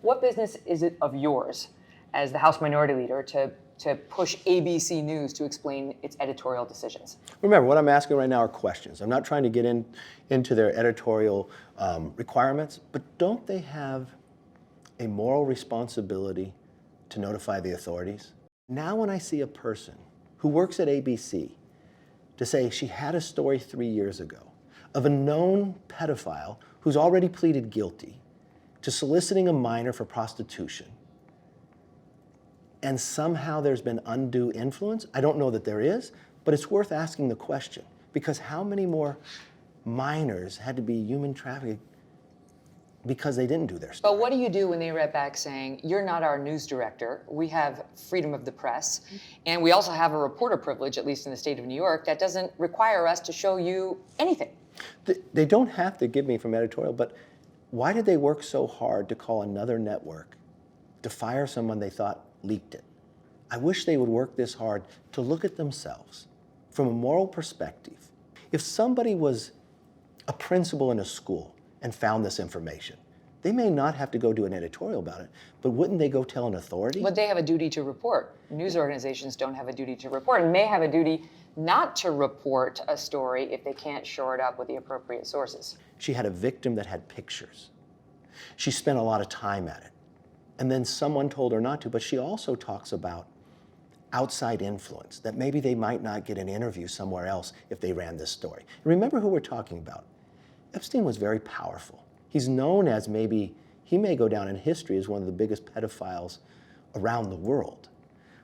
What business is it of yours as the House Minority Leader to push ABC News to explain its editorial decisions? Remember, what I'm asking right now are questions. I'm not trying to get into their editorial requirements, but don't they have a moral responsibility to notify the authorities? Now when I see a person who works at ABC to say she had a story 3 years ago of a known pedophile who's already pleaded guilty to soliciting a minor for prostitution, and somehow there's been undue influence. I don't know that there is, but it's worth asking the question, because how many more minors had to be human trafficked because they didn't do their story? But what do you do when they write back saying, you're not our news director, we have freedom of the press, and we also have a reporter privilege, at least in the state of New York, that doesn't require us to show you anything? They don't have to give me from editorial, but why did they work so hard to call another network to fire someone they thought leaked it? I wish they would work this hard to look at themselves from a moral perspective. If somebody was a principal in a school and found this information, they may not have to go do an editorial about it, but wouldn't they go tell an authority? But they have a duty to report. News organizations don't have a duty to report, and may have a duty not to report a story if they can't shore it up with the appropriate sources. She had a victim that had pictures. She spent a lot of time at it. And then someone told her not to, but she also talks about outside influence, that maybe they might not get an interview somewhere else if they ran this story. Remember who we're talking about. Epstein was very powerful. He's known as he may go down in history as one of the biggest pedophiles around the world.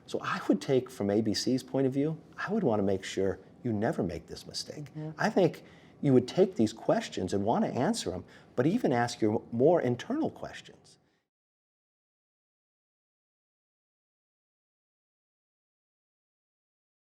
So I would take, from ABC's point of view, I would want to make sure you never make this mistake. I think you would take these questions and want to answer them, but even ask your more internal questions.